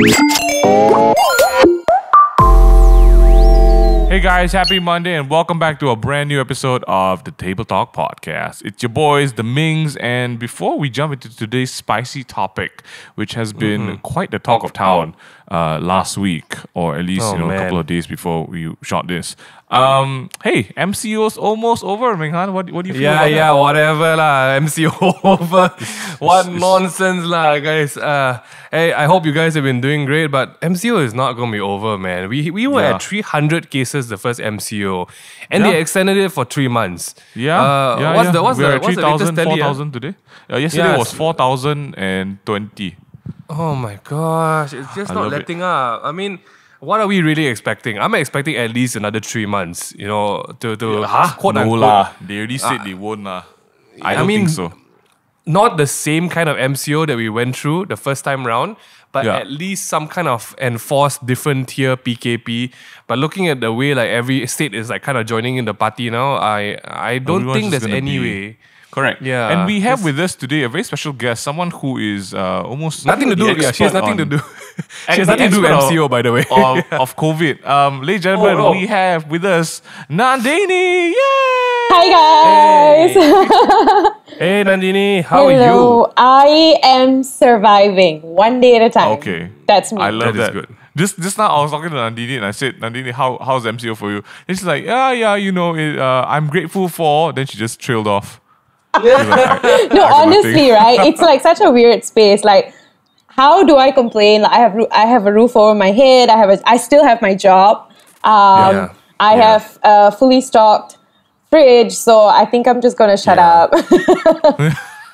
Hey guys, happy Monday and welcome back to a brand new episode of the Table Talk Podcast. It's your boys, the Mings, and before we jump into today's spicy topic, which has been quite the talk of town last week, or at least a couple of days before we shot this. Hey, MCO's almost over, Minghan. What do you feel about that? Yeah, whatever lah. MCO over. What nonsense lah, guys. Hey, I hope you guys have been doing great, but MCO is not going to be over, man. We were at 300 cases the first MCO, and they extended it for 3 months. What's the latest 4,000 today? Yesterday was 4,020. Oh my gosh, it's just not letting up. I mean, what are we really expecting? I'm expecting at least another 3 months, to quote no unquote. lah. They already said they won't lah. I don't think so. Not the same kind of MCO that we went through the first time round, but at least some kind of enforced different tier PKP. But looking at the way like every state is like kind of joining in the party now, I don't think there's any way. Correct. Yeah. And we have with us today a very special guest, someone who is almost nothing to do. Yeah, she has nothing to do. She has nothing to do with MCO, by the way. of COVID. Ladies and gentlemen, we have with us Nandini. Yay! Hi guys. Hey Nandini, how are Hello. I am surviving one day at a time. Okay. That's me. I love that. Is good. Just now I was talking to Nandini and I said, Nandini, how's MCO for you? And she's like, I'm grateful for. Then she just trailed off. No, honestly, right? It's like such a weird space. Like, how do I complain? Like, I have a roof over my head. I still have my job. I have a fully stocked fridge. So I think I'm just gonna shut up.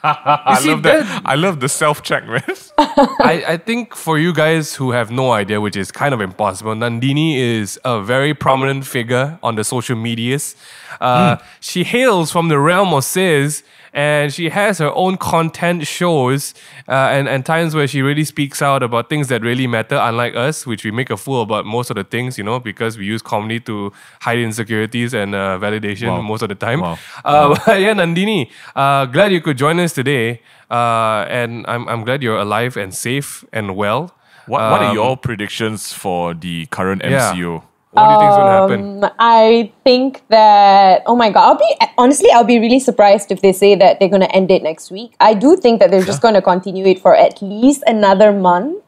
I love the self-check, man. I think for you guys who have no idea, which is kind of impossible, Nandini is a very prominent figure on the social medias. She hails from the realm of Sis, and she has her own content shows and times where she really speaks out about things that really matter, unlike us, which we make a fool about most of the things, because we use comedy to hide insecurities and validation most of the time. But yeah, Nandini, glad you could join us today. And I'm glad you're alive and safe and well. What are your predictions for the current MCO? What do you think is going to happen? I think that, oh my God, I'll be really surprised if they say that they're going to end it next week. I do think that they're just going to continue it for at least another month.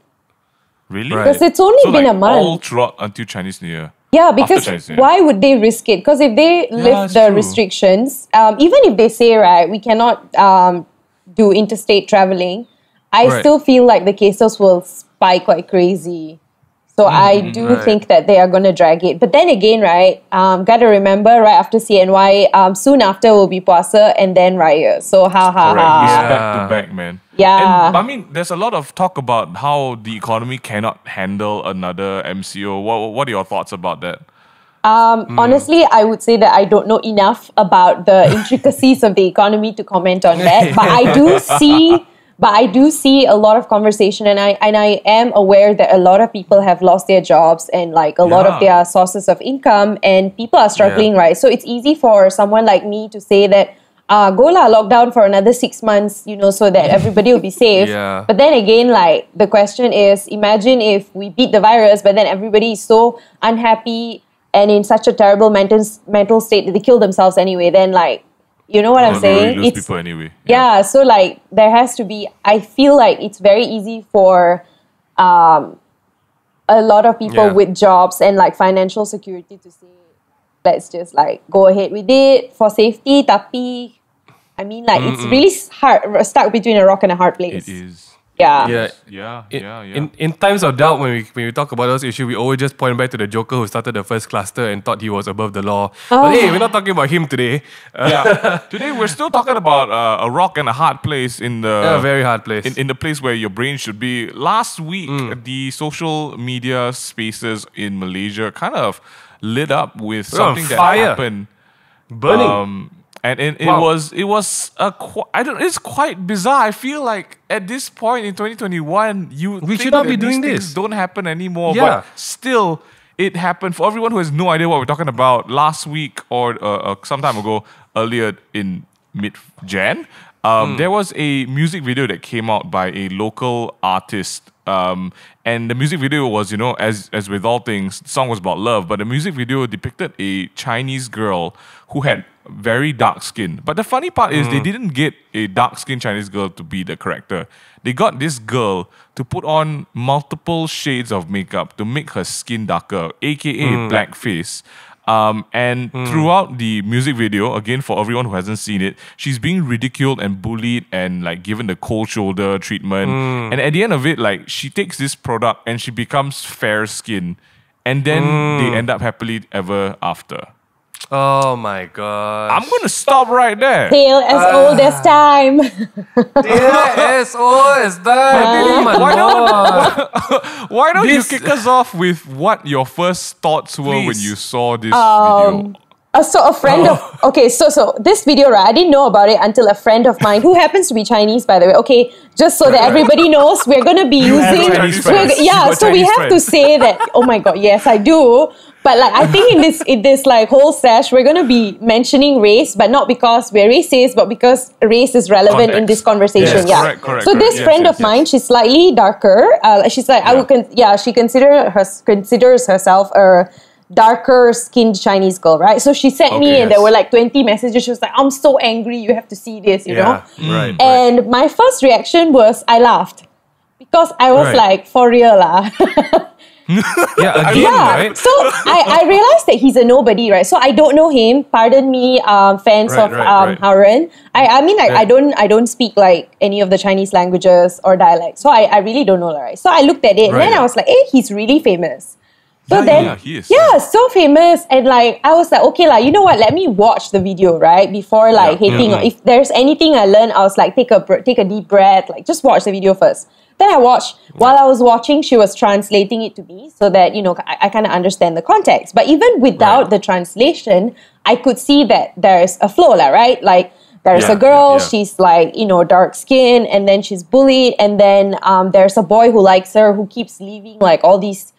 Really? Because it's only been a month. All throughout until Chinese New Year. Yeah, because why would they risk it? Because if they lift the restrictions, even if they say, right, we cannot do interstate traveling, I still feel like the cases will spike like crazy. So I do think that they are going to drag it. But then again, right, got to remember, right after CNY, soon after will be Puasa and then Raya. So Correct. It's back to back, man. Yeah. And, I mean, there's a lot of talk about how the economy cannot handle another MCO. What are your thoughts about that? Honestly, I would say that I don't know enough about the intricacies of the economy to comment on that. But I do see a lot of conversation, and I am aware that a lot of people have lost their jobs and like a lot of their sources of income, and people are struggling, right? So it's easy for someone like me to say that go lah, lockdown for another 6 months, so that everybody will be safe. But then again, like the question is, imagine if we beat the virus, but then everybody is so unhappy and in such a terrible mental state that they kill themselves anyway. Then like, you know what I'm saying? Lose people anyway. Yeah, so like there has to be, I feel like it's very easy for a lot of people with jobs and like financial security to say, let's just like go ahead with it for safety. Tapi, I mean like it's really hard, stuck between a rock and a hard place. It is. Yeah. In times of doubt, when we talk about those issues, we always just point back to the Joker who started the first cluster and thought he was above the law. But hey, we're not talking about him today. Today we're still talking about a rock and a hard place in the very hard place. In the place where your brain should be. Last week, the social media spaces in Malaysia kind of lit up with something that happened. Burning. And it's quite bizarre. I feel like at this point in 2021, we should not be doing these this. Things don't happen anymore. But still, it happened. For everyone who has no idea what we're talking about, last week or some time ago, earlier in mid-Jan, there was a music video that came out by a local artist. And the music video was, as with all things, the song was about love, but the music video depicted a Chinese girl who had very dark skin. But the funny part is they didn't get a dark-skinned Chinese girl to be the character. They got this girl to put on multiple shades of makeup to make her skin darker, aka blackface. And throughout the music video, again, for everyone who hasn't seen it, she's being ridiculed and bullied and like given the cold shoulder treatment. And at the end of it, like she takes this product and she becomes fair skin. And then they end up happily ever after. Oh my god. I'm going to stop right there. Tale as old as time. As old as that. Oh my lord. Why don't you kick us off with what your first thoughts were when you saw this video? So a friend of so this video, right? I didn't know about it until a friend of mine who happens to be Chinese, by the way. Okay, just so that everybody knows, we're gonna be using so we have to say that. Oh my god, yes, I do. But like I think in this like whole sesh, we're gonna be mentioning race, but not because we're racist, but because race is relevant in this conversation. Yes, correct, so this friend of mine, she's slightly darker. She's like she considers herself a darker skinned Chinese girl, right? So she sent me and there were like 20 messages. She was like, I'm so angry, you have to see this, you know? Right. And my first reaction was I laughed. Because I was like, for real lah. Right? So I realized that he's a nobody, right? So I don't know him. Pardon me, fans of Haren. I don't speak like any of the Chinese languages or dialects. So I really don't know, right? So I looked at it and then I was like, hey, he's really famous. So he is. Yeah, so famous. And like I was like, okay, like, you know what? Let me watch the video, right? Before like hating. If there's anything I learned, I was like, take a deep breath, like just watch the video first. Then I watched, while I was watching, she was translating it to me so that, I kind of understand the context. But even without the translation, I could see that there's a flow, right? Like, there's a girl, she's like, dark skin, and then she's bullied, and then there's a boy who likes her, who keeps leaving like all these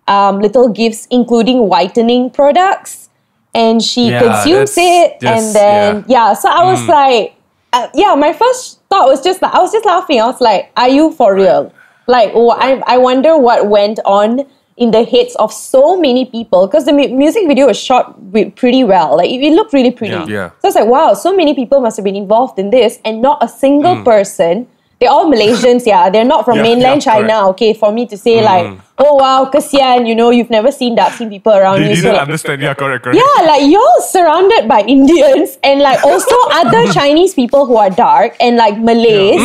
little gifts, including whitening products, and she consumes it, and then, so I was like, my first thought was just like, I was just laughing. I was like, are you for real? Like, I wonder what went on in the heads of so many people, because the music video was shot pretty well. Like, it looked really pretty. So I was like, wow, so many people must have been involved in this, and not a single person. They're all Malaysians, they're not from mainland China, okay, for me to say like, oh wow, kasian, you've never seen dark-skinned people around you. They didn't understand, correct. Yeah, like you're surrounded by Indians and like also other Chinese people who are dark and like Malays.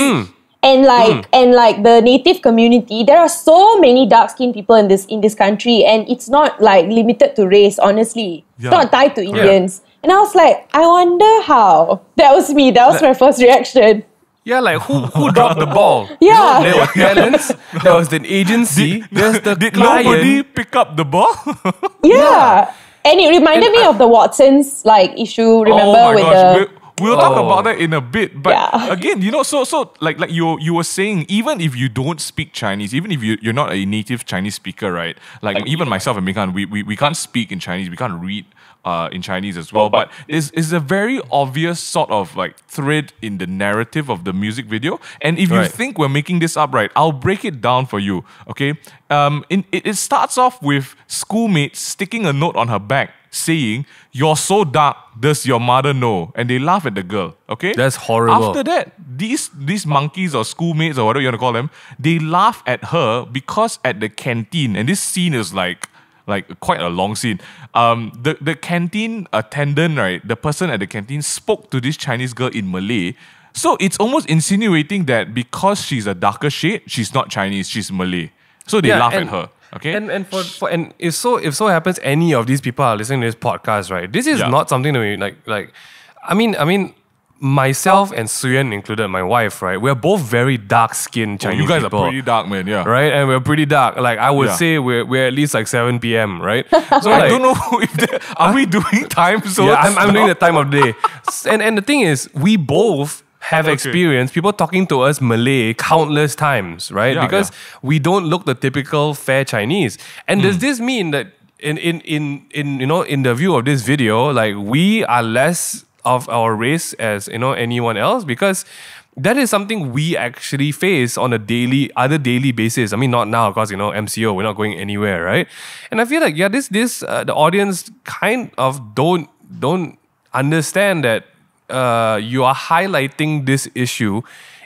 And like the native community, there are so many dark-skinned people in this country, and it's not like limited to race, honestly. It's not tied to Indians. And I was like, I wonder how. That was me. That was my first reaction. Yeah, like who dropped the ball? Yeah. There were talents, there was an agency, there's the Did client. nobody pick up the ball? Yeah. And it reminded me of the Watsons like issue, remember? We'll talk about that in a bit. But again, so like you were saying, even if you don't speak Chinese, even if you're not a native Chinese speaker, right? Like even myself and Mekan, we can't speak in Chinese, we can't read in Chinese as well. But it's a very obvious sort of like thread in the narrative of the music video. And if you think we're making this up, right, I'll break it down for you, okay? It starts off with schoolmates sticking a note on her back saying, "You're so dark, does your mother know?" And they laugh at the girl, okay? That's horrible. After that, these monkeys or schoolmates or whatever you want to call them, they laugh at her because at the canteen, and this scene is like quite a long scene. The canteen attendant, right, the person at the canteen spoke to this Chinese girl in Malay. So it's almost insinuating that because she's a darker shade, she's not Chinese, she's Malay. So they laugh at her. Okay. And if so happens any of these people are listening to this podcast, right? This is not something that we like. I mean, myself and Suyen included, my wife, right? We're both very dark-skinned Chinese you guys people. are pretty dark, man. Yeah. Right, and we're pretty dark. Like I would say, we're at least like 7 p.m. Right? So I don't know if are we doing time zones. Yeah, I'm doing the time of day. And the thing is, we both have experienced people talking to us Malay countless times, right? Because we don't look the typical fair Chinese. And does this mean that in the view of this video, like we are less of our race as anyone else, because that is something we actually face on a daily basis. I mean, not now, because MCO, we're not going anywhere, right? And I feel like the audience kind of don't understand that you are highlighting this issue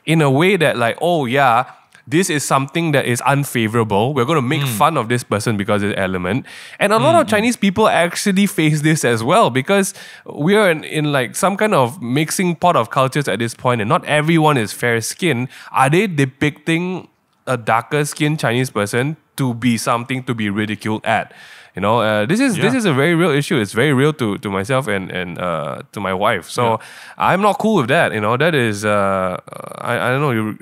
in a way that, like, oh yeah, this is something that is unfavorable. We're going to make fun of this person because of the element. And a lot of Chinese people actually face this as well, because we are in like some kind of mixing pot of cultures at this point, and not everyone is fair skinned. Are they depicting a darker skinned Chinese person to be something to be ridiculed at? This is a very real issue. It's very real to myself and to my wife. So I'm not cool with that. That is I don't know.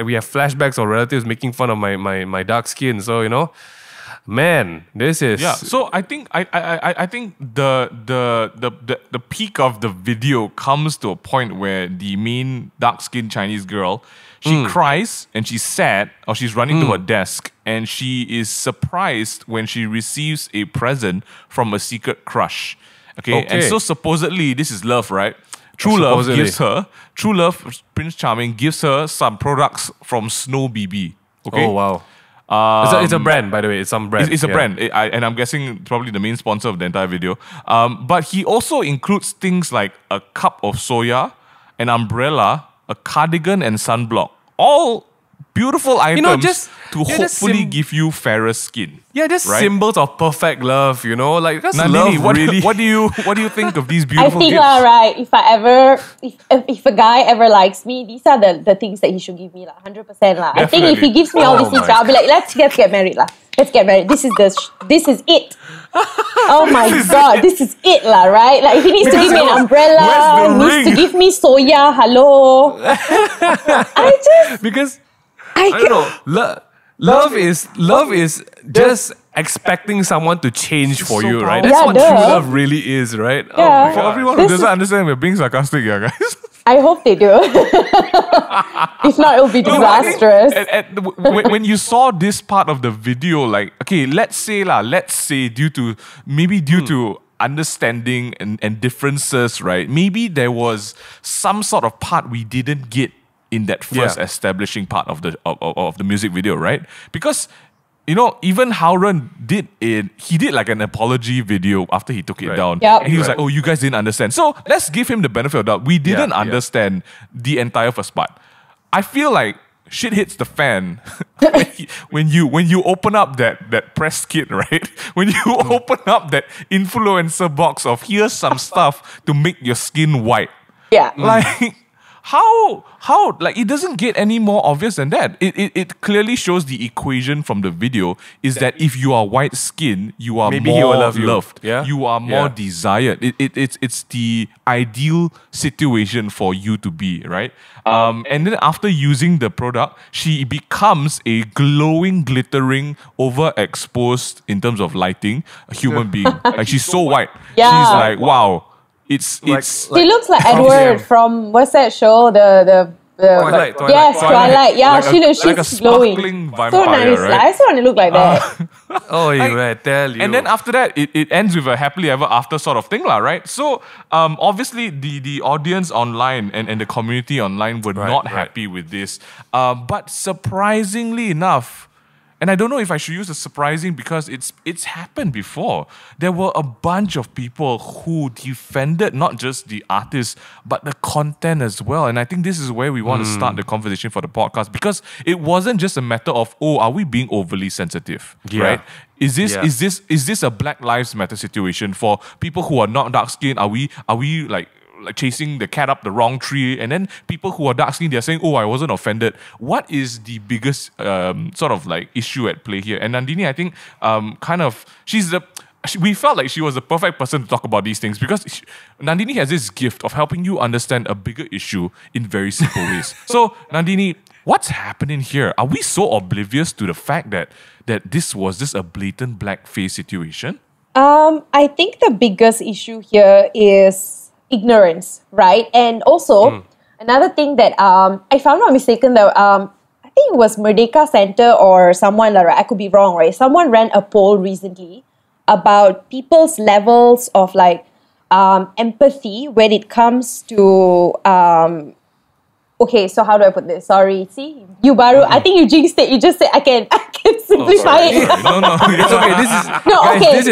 We have flashbacks of relatives making fun of my dark skin. So man, this is So I think I think the peak of the video comes to a point where the main dark skinned Chinese girl, she cries and she's sad, or she's running to her desk, and she is surprised when she receives a present from a secret crush. Okay. And so supposedly this is love, right? True love, Prince Charming gives her some products from Snow BB. Okay. Oh wow. It's a brand, by the way. It's some brand. It's a brand, and I'm guessing probably the main sponsor of the entire video. But he also includes things like a cup of soya, an umbrella, a cardigan, and sunblock. All beautiful items to hopefully give you fairer skin. Yeah, just right? symbols of perfect love. Like that's Nandini, love. Really. What do you think of these I beautiful think, gifts? right, if a guy ever likes me, these are the things that he should give me, 100%. I think if he gives me all these things, I'll be like, let's get married. Let's get married. This is it. Oh my God, this is it, right? Like, if he needs to give me an umbrella, he needs to give me soya, hello. Because I don't know. Love is just expecting someone to change for you, right? That's what true love really is, right? Yeah. For everyone who doesn't understand, we're being sarcastic here, guys. I hope they do. If not, it'll be disastrous. When you saw this part of the video, like, okay, let's say due to understanding and differences, right? Maybe there was some sort of part we didn't get in that first establishing part of the music video, right? Because even Howren did it. He did like an apology video after he took it down. Yep. And he was like, oh, you guys didn't understand. So let's give him the benefit of the doubt. We didn't understand the entire first part. I feel like shit hits the fan when you open up that press kit, right? When you open up that influencer box of here's some stuff to make your skin white. Yeah. Like, how like it doesn't get any more obvious than that. It clearly shows the equation from the video is that if you are white skinned, you are Maybe more he will love you. loved. Yeah? You are more desired. It's the ideal situation for you to be, right? And then after using the product, she becomes a glowing, glittering, overexposed in terms of lighting human being. Like, she's so white. Yeah. She's like, wow. It's She looks like Edward from what's that show? The Twilight. Yes, Twilight. Yeah, like she's like a glowing. sparkling vampire, So nice. right? I just want to look like that. I tell you. And then after that, it ends with a happily ever after sort of thing, right? So obviously the audience online and the community online were not happy with this. But surprisingly enough, and I don't know if I should use the surprising because it's happened before. There were a bunch of people who defended not just the artist, but the content as well. And I think this is where we want to start the conversation for the podcast, because it wasn't just a matter of, oh, are we being overly sensitive? Right? Is this a Black Lives Matter situation for people who are not dark skinned? Are we like chasing the cat up the wrong tree? And then people who are dark skinned, they're saying, oh, I wasn't offended. What is the biggest sort of like issue at play here? And Nandini, I think we felt like she was the perfect person to talk about these things, because Nandini has this gift of helping you understand a bigger issue in very simple ways. So Nandini, what's happening here? Are we so oblivious to the fact that this was just a blatant blackface situation? I think the biggest issue here is ignorance, right? And also, another thing that if I'm not mistaken, that I think it was Merdeka Center or someone, right? I could be wrong, right? Someone ran a poll recently about people's levels of like empathy when it comes to okay, so how do I put this? Sorry, see, you baru. I think you jinxed it. You just said I can simplify it. No, It's okay. This is No, guys, okay.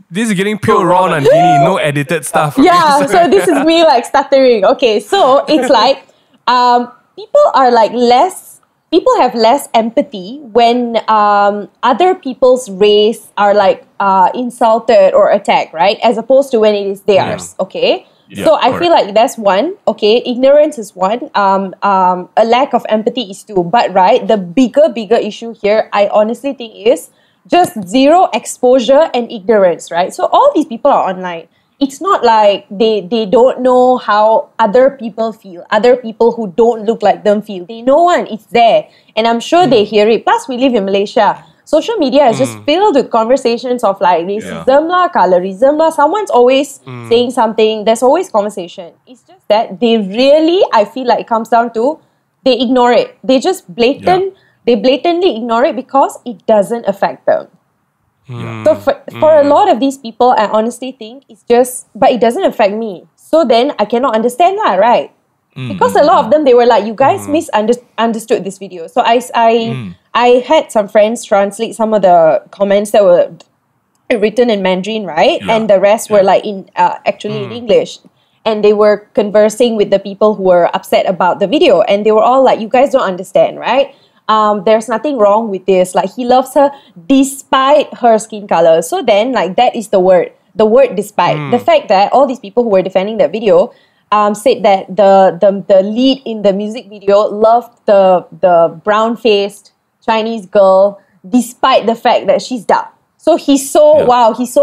this is getting pure raw Nandini, no edited stuff. Yeah, so this is me like stuttering. Okay, so it's like people have less empathy when other people's race are like insulted or attacked, right? As opposed to when it is theirs. Okay. Yeah, so I correct. feel like that's one. Okay, ignorance is one. A lack of empathy is two. But right, the bigger issue here, I honestly think is just zero exposure and ignorance, right? So all these people are online. It's not like they don't know how other people feel, other people who don't look like them feel. They know one, it's there. And I'm sure they hear it. Plus, we live in Malaysia. Social media is just filled with conversations of like racism lah, colorism lah. Someone's always saying something. There's always conversation. It's just that they really, I feel like it comes down to, they ignore it. They just blatantly ignore it because it doesn't affect them. So for a lot of these people, I honestly think it's just, but it doesn't affect me. So then I cannot understand lah, right? Because a lot of them, they were like, you guys misunderstood this video. So I had some friends translate some of the comments that were written in Mandarin, right? Yeah. And the rest were like in actually in English. And they were conversing with the people who were upset about the video. And they were all like, you guys don't understand, right? There's nothing wrong with this. Like, he loves her despite her skin color. So then, like, that is the word despite. The fact that all these people who were defending that video said that the lead in the music video loved the brown-faced Chinese girl despite the fact that she's dark. So he's so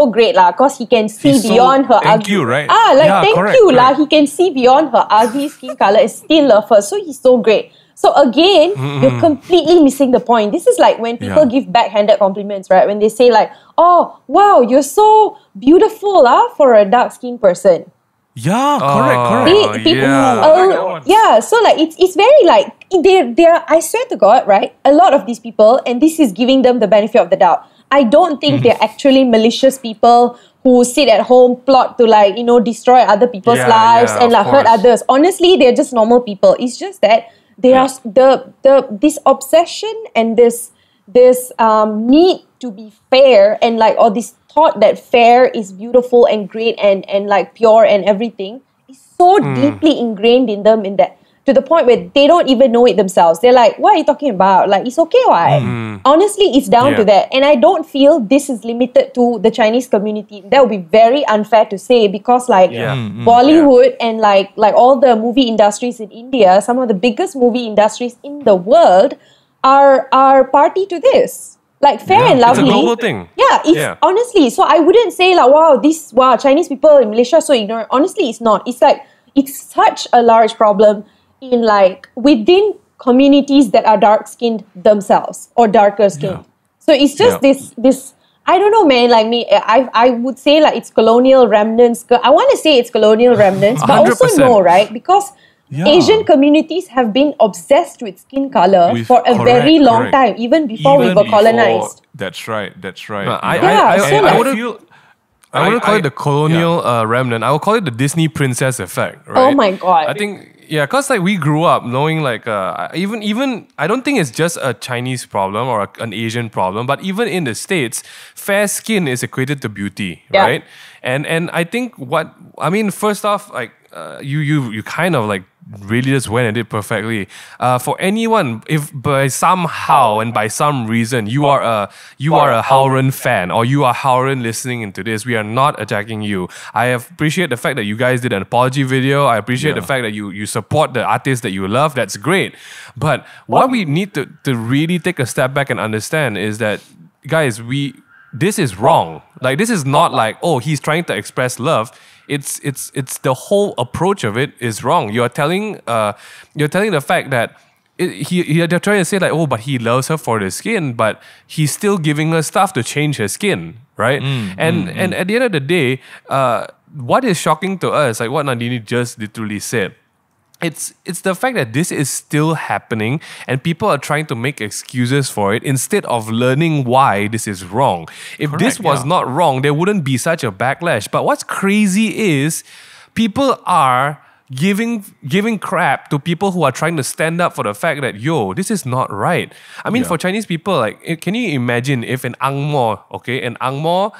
great lah, cause he can see beyond her thank ugly. you, right? Thank correct, you correct. lah. He can see beyond her ugly skin color and still love her. So he's so great. So again, you're completely missing the point. This is like when people give backhanded compliments, right? When they say like, "Oh, wow, you're so beautiful for a dark-skinned person." Yeah, correct. So like it's very like they're I swear to God, right? A lot of these people, and this is giving them the benefit of the doubt. I don't think they're actually malicious people who sit at home, plot to like, destroy other people's lives and like hurt others. Honestly, they're just normal people. It's just that they are this obsession and this need to be fair and like, or this thought that fair is beautiful and great and like pure and everything is so deeply ingrained in them, in that, to the point where they don't even know it themselves. They're like, what are you talking about? Like, it's okay, why? Honestly, it's down to that. And I don't feel this is limited to the Chinese community. That would be very unfair to say, because like Bollywood and like all the movie industries in India, some of the biggest movie industries in the world are party to this. Like Fair and Lovely. It's a global thing. Yeah, it's honestly. So I wouldn't say like, wow, Chinese people in Malaysia are so ignorant. Honestly, it's not. It's like, it's such a large problem in like within communities that are dark-skinned themselves or darker skinned. So it's just this I don't know, man, like me, I would say like it's colonial remnants. I want to say it's colonial remnants, but 100%. also no, right? Because Asian communities have been obsessed with skin color for a very long time, even before we were colonized. That's right. I wouldn't call it the colonial remnant. I would call it the Disney princess effect, right? Oh my God. I think, because like we grew up knowing like, even I don't think it's just a Chinese problem or an Asian problem, but even in the States, fair skin is equated to beauty, right? And I think first off, like, you kind of like really just went and did perfectly. For anyone, if by somehow and by some reason you are a Howren fan or you are Howren listening into this, we are not attacking you. I appreciate the fact that you guys did an apology video. I appreciate the fact that you support the artists that you love. That's great. But what we need to really take a step back and understand is that, guys, this is wrong. Like, this is not like, oh, he's trying to express love. It's the whole approach of it is wrong. You're telling the fact that they're trying to say like, oh, but he loves her for the skin, but he's still giving her stuff to change her skin, right? And at the end of the day, what is shocking to us, like what Nandini just literally said, it's the fact that this is still happening and people are trying to make excuses for it instead of learning why this is wrong. If this was not wrong, there wouldn't be such a backlash. But what's crazy is people are giving crap to people who are trying to stand up for the fact that, yo, this is not right. I mean, for Chinese people, like, can you imagine if an Ang Mo, an Ang Mo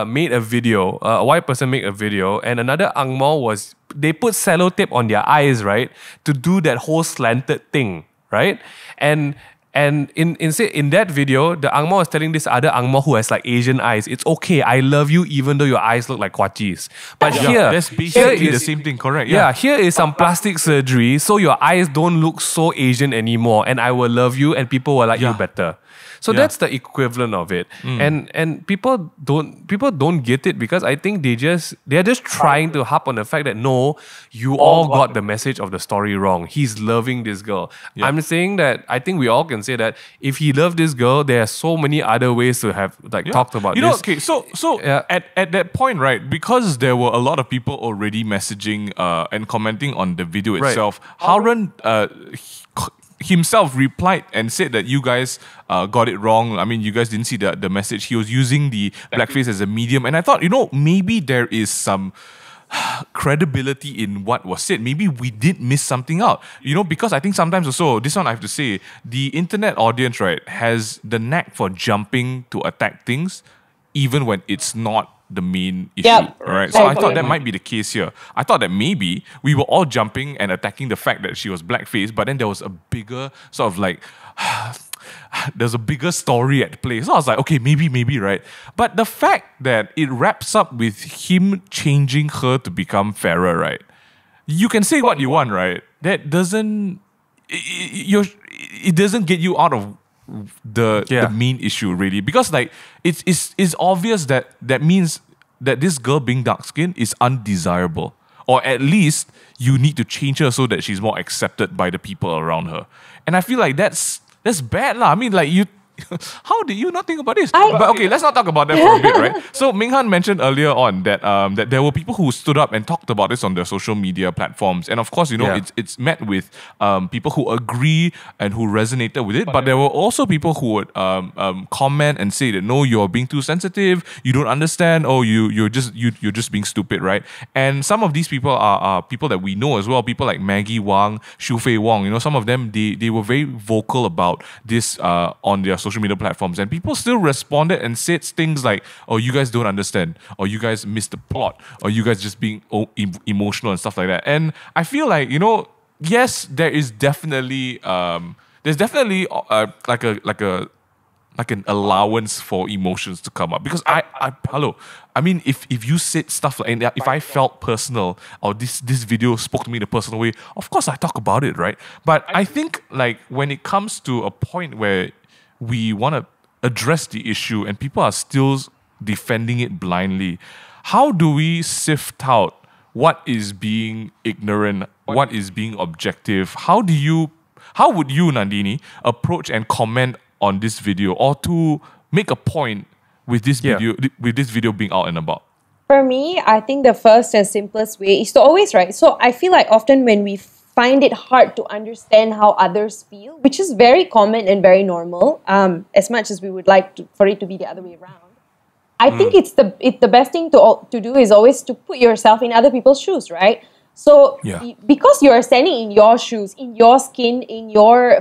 made a video, a white person made a video, and another Ang Mo they put sellotape on their eyes, right, to do that whole slanted thing, right? And in that video, the Ang Mo is telling this other Ang Mo who has like Asian eyes, it's okay, I love you even though your eyes look like kwachis. But that's basically the same thing, correct? Yeah, here is some plastic surgery so your eyes don't look so Asian anymore, and I will love you and people will like you better. So that's the equivalent of it. And people don't get it because I think they're just trying to harp on the fact that no, you all got the message of the story wrong. He's loving this girl. I'm saying that I think we all can say that if he loved this girl, there are so many other ways to have talked about this. Okay, so at that point, right, because there were a lot of people already messaging and commenting on the video itself, Harun himself replied and said that you guys got it wrong. I mean, you guys didn't see the message. He was using the blackface as a medium. And I thought, maybe there is some credibility in what was said. Maybe we did miss something out. Because I think sometimes also, this one I have to say, the internet audience, right, has the knack for jumping to attack things even when it's not the main issue, right? So I thought that might be the case here. I thought that maybe we were all jumping and attacking the fact that she was blackface, but then there was a bigger sort of like, there's a bigger story at play. So I was like, okay, maybe, right? But the fact that it wraps up with him changing her to become fairer, right? You can say what you want, right? That doesn't, it doesn't get you out of the main issue, really, because like it's obvious that means that this girl being dark skinned is undesirable, or at least you need to change her so that she's more accepted by the people around her. And I feel like that's bad lah. I mean, like, how did you not think about this? But okay, let's not talk about that for a bit, right? So Minghan mentioned earlier on that that there were people who stood up and talked about this on their social media platforms, and of course, it's met with people who agree and who resonated with it. But there were also people who would comment and say that no, you're being too sensitive, you don't understand, or you're just being stupid, right? And some of these people are people that we know as well, people like Maggie Wang, Shu Fei Wong. Some of them they were very vocal about this on their social media platforms, and people still responded and said things like, oh, you guys don't understand, or you guys missed the plot, or you guys just being emotional and stuff like that. And I feel like, yes, there is definitely like an allowance for emotions to come up, because I mean, if you said stuff like, and if I felt personal, or this video spoke to me in a personal way, of course I talk about it, right? But I think like when it comes to a point where we want to address the issue and people are still defending it blindly, how do we sift out what is being ignorant, what is being objective? How would you, Nandini, approach and comment on this video, or to make a point with this video being out and about? For me, I think the first and simplest way is to always write. So I feel like often when we find it hard to understand how others feel, which is very common and very normal, as much as we would like for it to be the other way around. I think it's the best thing to do is always to put yourself in other people's shoes, right? So because you are standing in your shoes, in your skin,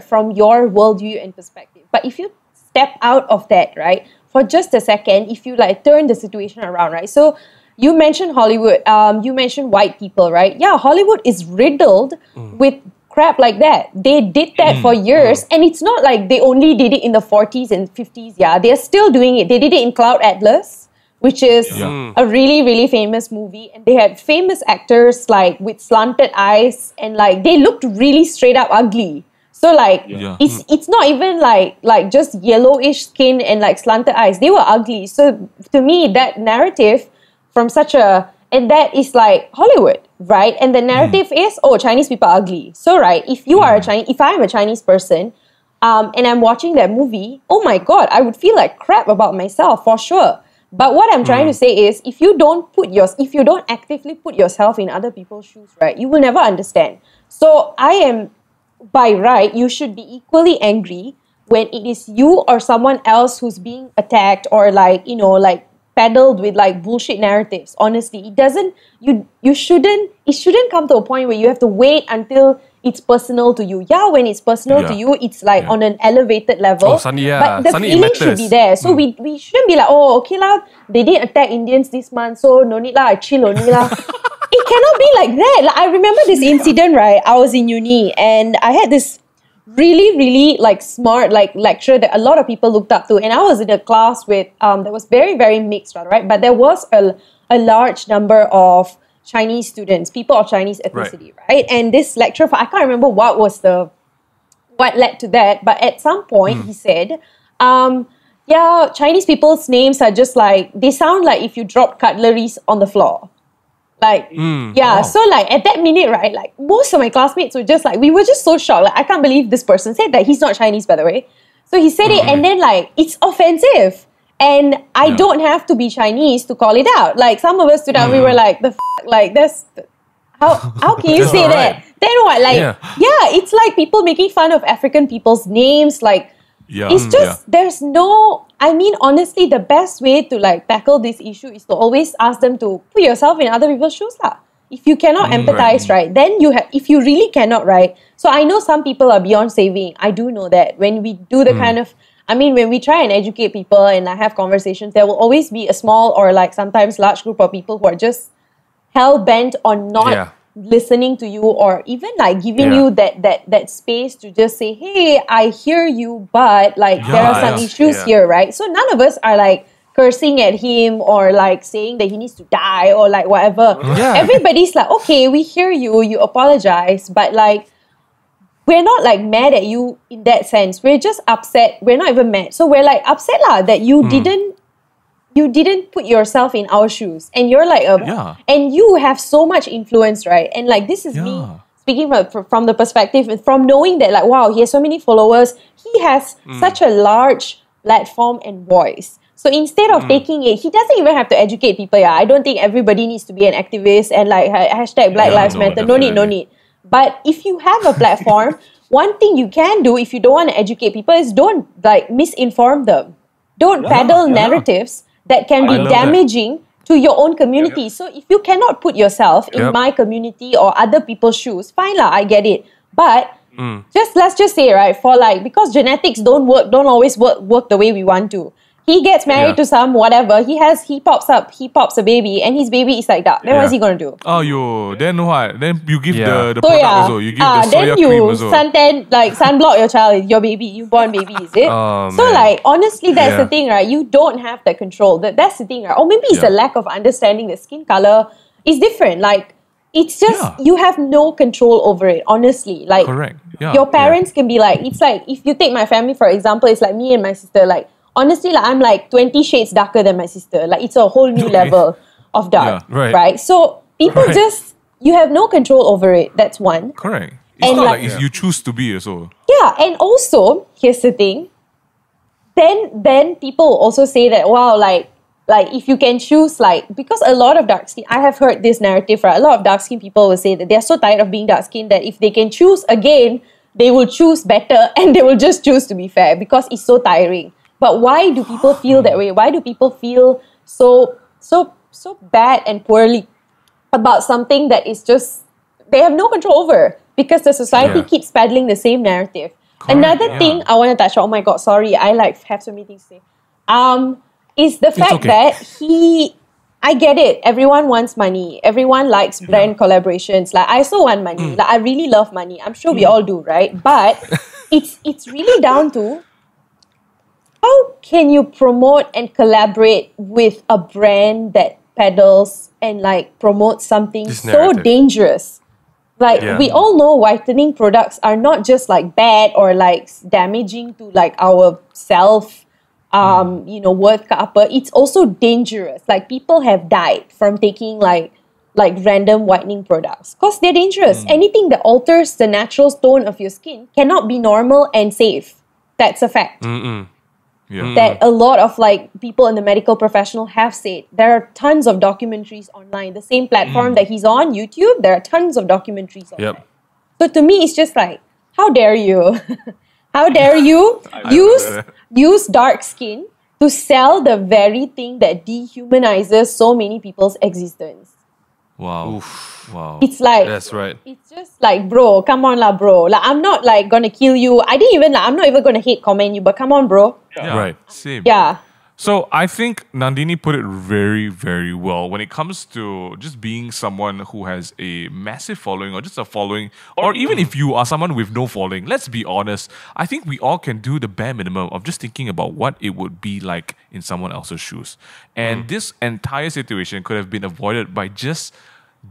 from your worldview and perspective. But if you step out of that, right, for just a second, if you like turn the situation around, right? So you mentioned Hollywood, you mentioned white people, right? Yeah, Hollywood is riddled with crap like that. They did that for years, and it's not like they only did it in the 40s and 50s. Yeah, they're still doing it. They did it in Cloud Atlas, which is a really, really famous movie, and they had famous actors like with slanted eyes, and like they looked really straight up ugly. So like it's not even like just yellowish skin and like slanted eyes. They were ugly. So to me, that narrative from and that is like Hollywood, right? And the narrative is, oh, Chinese people are ugly. So right, if you are if I'm a Chinese person, and I'm watching that movie, oh my God, I would feel like crap about myself for sure. But what I'm trying to say is, if you don't actively put yourself in other people's shoes, right, you will never understand. So I am, by right, you should be equally angry when it is you or someone else who's being attacked or like, peddled with like bullshit narratives. Honestly, it shouldn't come to a point where you have to wait until it's personal to you. Yeah, when it's personal to you, it's like on an elevated level. Oh, suddenly, but the suddenly it feeling should be matters. there. So we shouldn't be like, oh, okay lah, they didn't attack Indians this month, so no need lah, I chill only lah. It cannot be like that. Like, I remember this incident, right? I was in uni and I had this really, really like smart like lecturer that a lot of people looked up to. And I was in a class with that was very, very mixed, right? But there was a large number of Chinese students, people of Chinese ethnicity, right? And this lecturer, I can't remember what led to that, but at some point he said, Chinese people's names are just like, they sound like if you drop cutleries on the floor. Like, so like at that minute, right, like most of my classmates were just like, we were just so shocked. Like, I can't believe this person said that. He's not Chinese, by the way. So he said it and then like, it's offensive. And I don't have to be Chinese to call it out. Like some of us stood up, we were like, like that's, how can you say that? Then what? Like, it's like people making fun of African people's names. Like, it's just, there's no, I mean, honestly, the best way to like tackle this issue is to always ask them to put yourself in other people's shoes lah. If you cannot empathize, right, then if you really cannot, right. So I know some people are beyond saving. I do know that when we do the kind of, I mean, when we try and educate people and like have conversations, there will always be a small or like sometimes large group of people who are just hell-bent on not listening to you or even like giving you that space to just say, hey, I hear you, but like there are some issues here, right? So none of us are like cursing at him or like saying that he needs to die or like whatever. Everybody's like, okay, we hear you, you apologize, but like we're not like mad at you in that sense. We're just upset. We're not even mad. So we're like upset lah that you didn't put yourself in our shoes. And you're like and you have so much influence, right? And like this is me speaking from the perspective from knowing that like, wow, he has so many followers. He has such a large platform and voice. So instead of taking it, he doesn't even have to educate people. I don't think everybody needs to be an activist and like hashtag Black Lives Matter. No need. But if you have a platform, one thing you can do if you don't want to educate people is don't like misinform them. Don't peddle narratives that can be damaging to your own community. So if you cannot put yourself in my community or other people's shoes, fine lah, I get it. But let's just say, right, for like, because genetics don't always work the way we want to. He gets married to some whatever. He pops a baby, and his baby is like that. Then what is he gonna do? Oh, then what? Then you give the product also. You give the soya then you cream also. sunblock your child, your baby, newborn baby, is it? So like honestly, that's the thing, right? You don't have that control. That's the thing, right? Or maybe it's a lack of understanding that skin color is different. Like it's just you have no control over it. Honestly, like correct. Yeah. Your parents can be like, it's like if you take my family for example, it's like me and my sister, like. Honestly, like, I'm like 20 shades darker than my sister. Like, it's a whole new level of dark, right? So, people just, you have no control over it. That's one. Correct. It's not like you choose to be so. Yeah, and also, here's the thing. Then people also say that, wow, like if you can choose, like, because a lot of dark skin, I have heard this narrative, right? A lot of dark skin people will say that they're so tired of being dark skinned that if they can choose again, they will choose better and they will just choose to be fair because it's so tiring. But why do people feel that way? Why do people feel so bad and poorly about something that is just they have no control over because the society keeps peddling the same narrative. Correct, Another thing I want to touch on, oh my god, sorry, I like have so many things to say. Is the fact that I get it. Everyone wants money. Everyone likes brand collaborations. Like I also want money. Like I really love money. I'm sure we all do, right? But it's really down to how can you promote and collaborate with a brand that peddles and like promotes something so dangerous? Like we all know whitening products are not just like bad or like damaging to like our self worth ke apa. It's also dangerous. Like people have died from taking like random whitening products because they're dangerous. Anything that alters the natural tone of your skin cannot be normal and safe. That's a fact. That a lot of like people in the medical professional have said. There are tons of documentaries online. The same platform that he's on, YouTube, there are tons of documentaries online. So to me, it's just like, how dare you? How dare you use dark skin to sell the very thing that dehumanizes so many people's existence? Wow. Wow. It's like, That's right. it's just like, bro, come on lah, bro. Like, I'm not like gonna kill you. I'm not even gonna hate comment you, but come on, bro. Yeah, Right. Same. Yeah. So I think Nandini put it very, very well when it comes to just being someone who has a massive following or just a following, or even if you are someone with no following, let's be honest, I think we all can do the bare minimum of just thinking about what it would be like in someone else's shoes. And this entire situation could have been avoided by just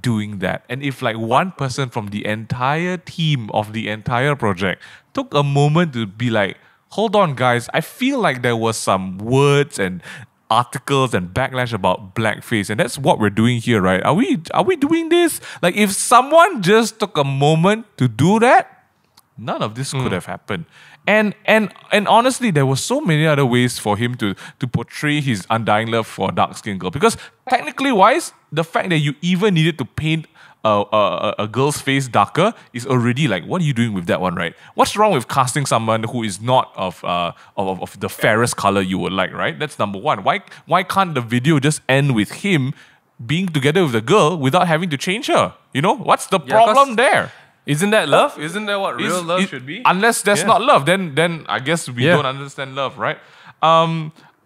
doing that. And if like one person from the entire team of the entire project took a moment to be like, hold on, guys. I feel like there was some words and articles and backlash about blackface, and that's what we're doing here, right? Are we doing this? Like, if someone just took a moment to do that, none of this could have happened. And honestly, there were so many other ways for him to portray his undying love for a dark-skinned girl. Because technically wise, the fact that you even needed to paint a girl's face darker is already like, what are you doing with that one, right? What's wrong with casting someone who is not of the fairest color you would like, right? That's number one. Why can't the video just end with him being together with the girl without having to change her? You know, what's the problem there? Isn't that love? Isn't that what real love should be? Unless that's not love, then I guess we don't understand love, right?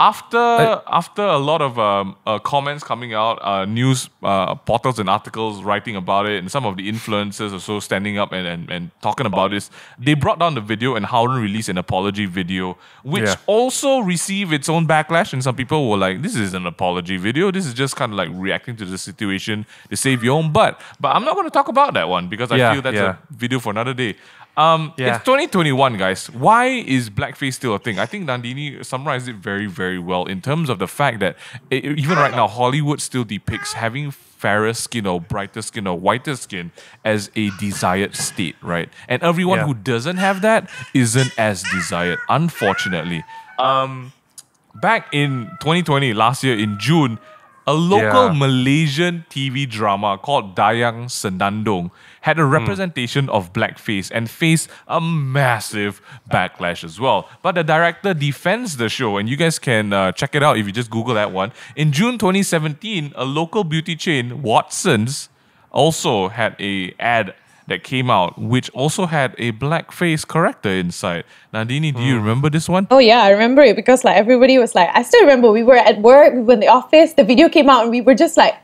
After a lot of comments coming out, news portals and articles writing about it, and some of the influencers also standing up and talking about this, they brought down the video, and Howden released an apology video, which also received its own backlash. And some people were like, "This is an apology video. This is just kind of like reacting to the situation to save your own butt." But I'm not going to talk about that one because I feel that's a video for another day. It's 2021, guys. Why is blackface still a thing? I think Nandini summarized it very, very well in terms of the fact that even right now, Hollywood still depicts having fairer skin or brighter skin or whiter skin as a desired state, right? And everyone who doesn't have that isn't as desired, unfortunately. Back in 2020, last year in June, a local Malaysian TV drama called Dayang Senandung had a representation of blackface and faced a massive backlash as well. But the director defends the show, and you guys can check it out if you just Google that one. In June 2017, a local beauty chain, Watson's, also had a ad that came out, which also had a blackface character inside. Nandini, do you remember this one? Oh yeah, I remember it because like everybody was like, I still remember we were at work, we were in the office, the video came out and we were just like,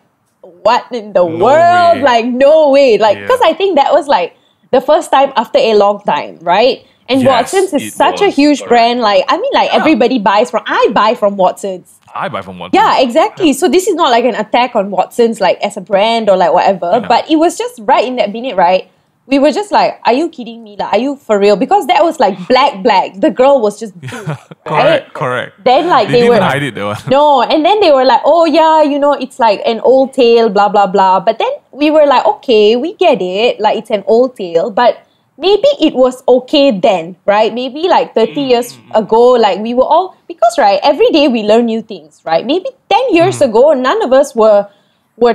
what in the world? Way. Like, no way. Like, because I think that was like the first time after a long time, right? And Watson's is such a huge brand. Like, I mean, like everybody buys from, I buy from Watson's. I buy from Watson's. Yeah, exactly. So this is not like an attack on Watson's like as a brand or like whatever, but it was just right in that minute, right? We were just like, are you kidding me? Like, are you for real? Because that was like black. The girl was just blue, right? Correct. Then like they were didn't hide it though. No, and then they were like, oh yeah, you know, it's like an old tale, blah blah blah. But then we were like, okay, we get it, like it's an old tale, but maybe it was okay then, right? Maybe like 30 years ago, like we were all, because right, every day we learn new things, right? Maybe 10 years ago, none of us were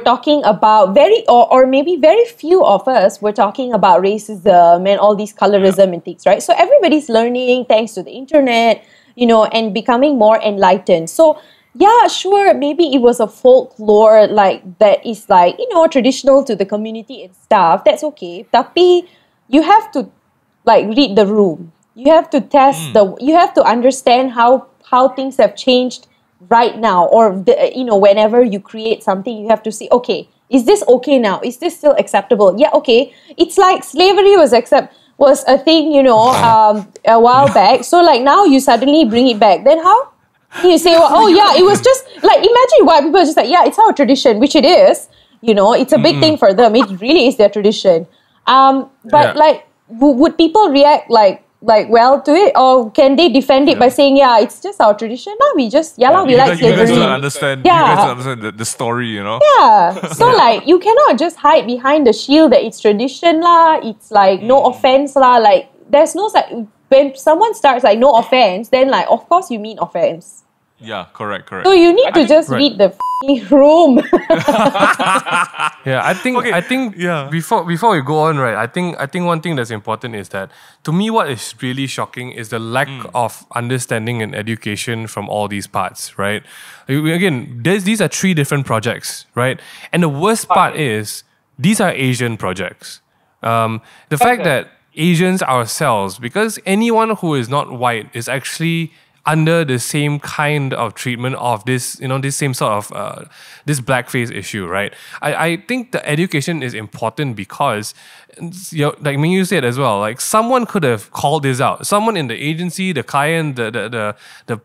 talking about or maybe very few of us were talking about racism and all these colorism and things, right? So everybody's learning thanks to the internet, you know, and becoming more enlightened. So yeah, sure, maybe it was a folklore like that is like, you know, traditional to the community and stuff. That's okay. Tapi you have to like read the room. You have to test you have to understand how things have changed right now, or you know, whenever you create something, you have to see, okay, is this okay now? Is this still acceptable? Yeah, okay. It's like slavery was a thing, you know, a while back. So like now you suddenly bring it back. Then how? You say, well, oh yeah, it was just like, imagine white people are just like, yeah, it's our tradition, which it is. You know, it's a big thing for them. It really is their tradition. But like, would people react like well to it, or can they defend it by saying, yeah, it's just our tradition? No, we just we like slavery. You guys don't understand. Yeah. You guys don't understand the story, you know. Yeah. So like, you cannot just hide behind the shield that it's tradition lah. It's like no offense lah. Like there's no when someone starts like no offense, then like of course you mean offense. Yeah, correct. So you need to just read the room. Yeah, I think yeah. before we go on, right, I think one thing that's important is that to me what is really shocking is the lack of understanding and education from all these parts, right? Again, these are three different projects, right? And the worst part is these are Asian projects. The fact that Asians ourselves, because anyone who is not white is actually under the same kind of treatment of this, this same sort of this blackface issue, right? I think the education is important because, like you said as well, like someone could have called this out. Someone in the agency, the client, the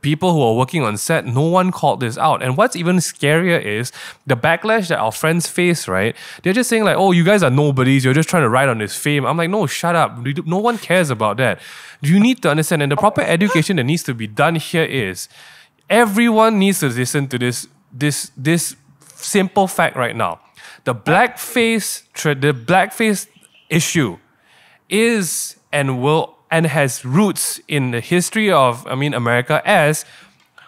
people who are working on set, no one called this out. And what's even scarier is the backlash that our friends face, right? They're just saying like, oh, you guys are nobodies, you're just trying to ride on this fame. I'm like, no, shut up. No one cares about that. You need to understand, and the proper education that needs to be done here is everyone needs to listen to this simple fact right now. The blackface issue is and has roots in the history of America as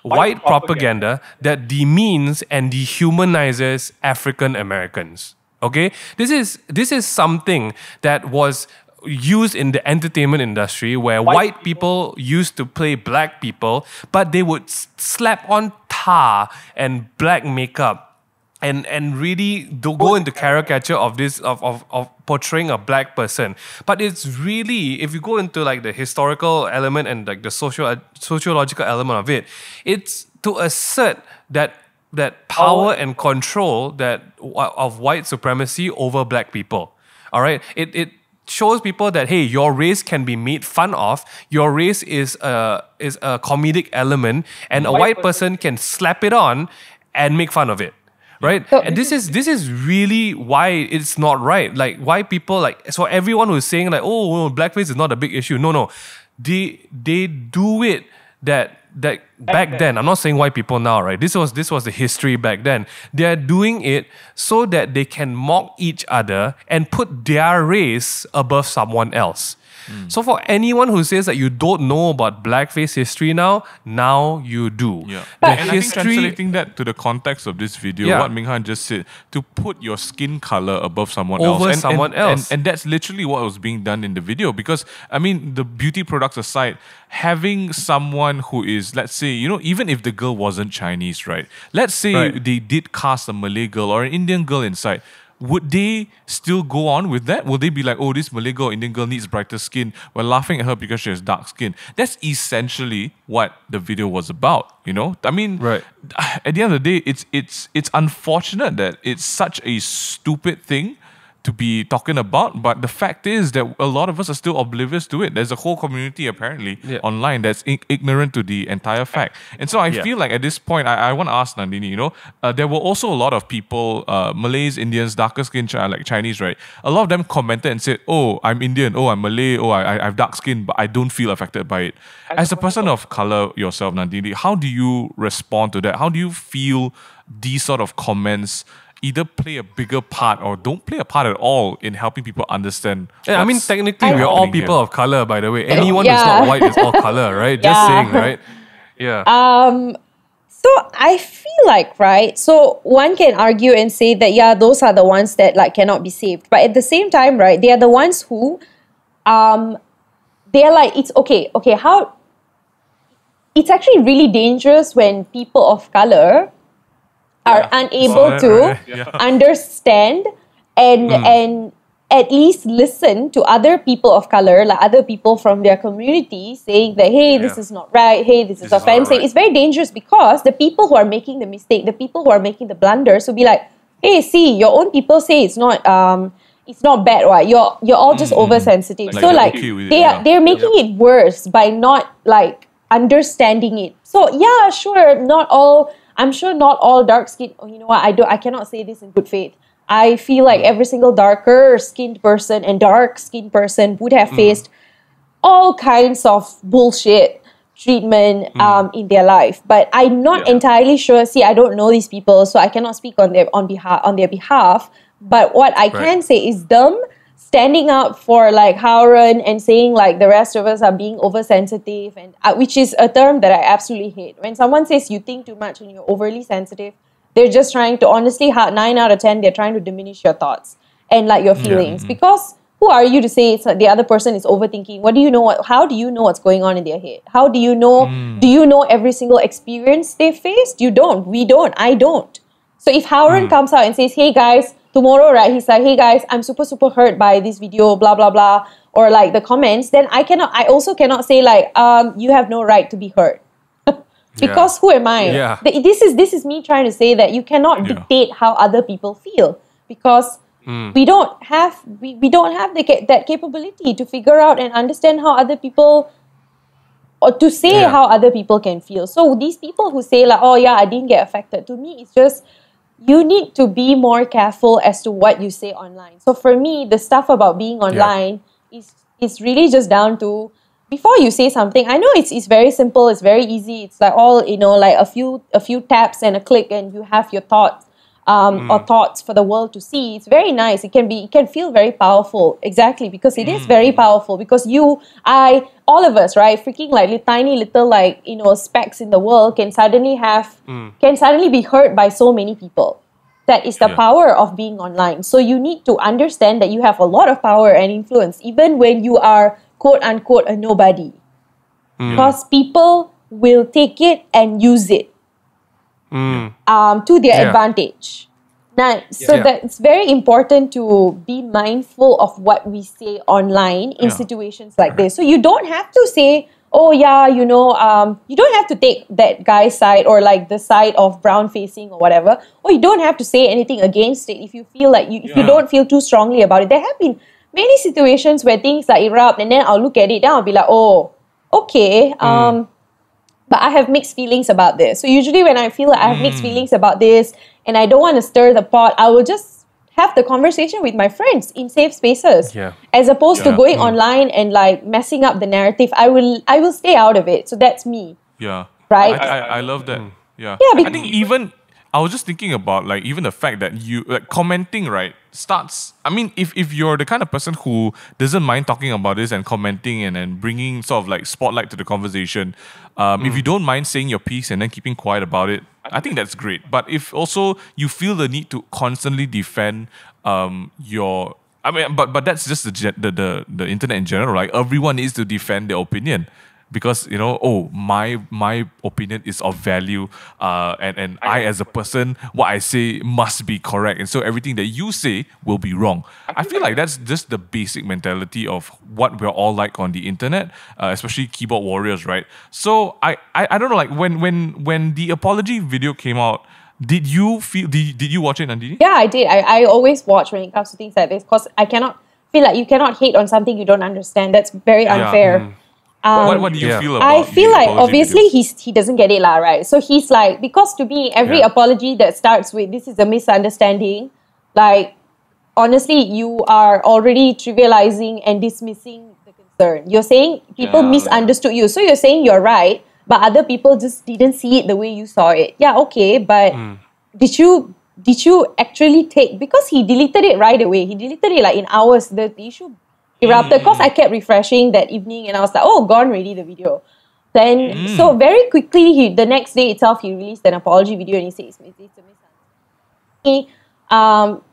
white propaganda that demeans and dehumanizes African Americans. Okay, this is something that was used in the entertainment industry where white people used to play black people, but they would slap on tar and black makeup and really go into caricature of this of portraying a black person. But it's really, if you go into like the historical element and like the sociological element of it, it's to assert that power and control of white supremacy over black people. All right, it shows people that, hey, your race can be made fun of. Your race is a comedic element, and a white person can slap it on and make fun of it, right? And this is really why it's not right. Like why people so everyone who's saying like, oh, blackface is not a big issue. No, they do it that back then. I'm not saying white people now, right? This was the history back then. They're doing it so that they can mock each other and put their race above someone else. So for anyone who says that you don't know about blackface history now you do. Yeah. The And I think history, translating that to the context of this video, what Ming Han just said, to put your skin color above someone Over else. someone else. And that's literally what was being done in the video. Because, I mean, the beauty products aside, having someone who is, let's say, even if the girl wasn't Chinese, right? Let's say they did cast a Malay girl or an Indian girl inside. Would they still go on with that? Would they be like, oh, this Malay girl, Indian girl needs brighter skin. We're laughing at her because she has dark skin. That's essentially what the video was about, I mean, at the end of the day, it's unfortunate that it's such a stupid thing to be talking about, but the fact is that a lot of us are still oblivious to it. There's a whole community apparently online that's ignorant to the entire fact. And so I feel like at this point, I want to ask Nandini, there were also a lot of people, Malays, Indians, darker skin, like Chinese, right? A lot of them commented and said, oh, I'm Indian, oh, I'm Malay, oh, I have dark skin, but I don't feel affected by it. As a person of color yourself, Nandini, how do you respond to that? How do you feel these sort of comments either play a bigger part or don't play a part at all in helping people understand? Yeah, I mean, technically, we're all people of color, by the way. Anyone who's not white is all color, right? Just saying, right? Yeah. So I feel like, right, so one can argue and say that, those are the ones that like cannot be saved. But at the same time, right, they are the ones who, they're like, it's okay, how, it's actually really dangerous when people of color are unable to understand and at least listen to other people of color, like other people from their community saying that, hey, this is not right, hey, this is offensive. Right. It's very dangerous because the people who are making the mistake, the people who are making the blunders will be like, hey, see, your own people say it's not bad, right? You're all just oversensitive. Like so like okay they're making it worse by not like understanding it. So yeah, sure, I'm sure not all dark skin. Oh, you know what? I cannot say this in good faith. I feel like every single darker skinned person and dark skinned person would have faced all kinds of bullshit treatment in their life. But I'm not entirely sure. See, I don't know these people, so I cannot speak on their behalf. But what I can say is them standing up for like Howren and saying like the rest of us are being oversensitive, and which is a term that I absolutely hate. When someone says you think too much and you're overly sensitive, they're just trying to, honestly, 9 out of 10, they're trying to diminish your thoughts and like your feelings. Because who are you to say it's like the other person is overthinking? What do you know? How do you know what's going on in their head? How do you know? Do you know every single experience they faced? You don't. We don't. I don't. So if Howren comes out and says, hey guys, tomorrow, right, he's like, hey guys, I'm super, super hurt by this video, blah, blah, blah, or like the comments, then I also cannot say like, you have no right to be hurt. Because who am I? Yeah. This is me trying to say that you cannot dictate how other people feel, because we don't have that capability to figure out and understand how other people, or to say how other people can feel. So these people who say like, oh yeah, I didn't get affected, to me it's just, you need to be more careful as to what you say online. So for me, the stuff about being online is really just down to, before you say something, I know it's very simple, it's very easy. It's like all, like a few taps and a click and you have your thoughts or thoughts for the world to see. It's very nice. It can feel very powerful. Exactly, because it is very powerful, because all of us, right, freaking like tiny little like, specks in the world can suddenly be heard by so many people. That is the power of being online. So you need to understand that you have a lot of power and influence, even when you are quote unquote a nobody. Because people will take it and use it to their advantage. Now, so that it's very important to be mindful of what we say online in situations like this. So you don't have to say, oh yeah, you don't have to take that guy's side or like the side of brown facing or whatever, or you don't have to say anything against it if you feel like if you don't feel too strongly about it. There have been many situations where things like erupt, and then I'll look at it and I'll be like, oh, okay, but I have mixed feelings about this. So usually when I feel like I have mixed feelings about this and I don't want to stir the pot, I will just have the conversation with my friends in safe spaces. As opposed to going online and like messing up the narrative. I will stay out of it. So that's me. Right? I love that. I think even, I was just thinking about like even the fact that you like commenting, right, starts, I mean, if you're the kind of person who doesn't mind talking about this and commenting and bringing sort of like spotlight to the conversation, if you don't mind saying your piece and then keeping quiet about it, I think that's great. But if also you feel the need to constantly defend but that's just the internet in general, right? Everyone needs to defend their opinion. Because my opinion is of value, and I as a person, what I say must be correct, and so everything that you say will be wrong. I feel like that's just the basic mentality of what we're all like on the internet, especially keyboard warriors, right? So I don't know, like when the apology video came out, did you watch it, Nandini? Yeah, I did. I always watch when it comes to things like this, because I cannot feel like you cannot hate on something you don't understand. That's very unfair. What do you feel about I feel like obviously videos? he doesn't get it lah, right? So he's like, because to me every apology that starts with this is a misunderstanding, like honestly you are already trivializing and dismissing the concern. You're saying people misunderstood you, so you're saying you're right, but other people just didn't see it the way you saw it. Yeah, okay, but did you actually take, because he deleted it right away. He deleted it like in hours. The issue erupted because I kept refreshing that evening and I was like, oh, gone already the video. Then so very quickly the next day itself he released an apology video and he says it's a misunderstanding.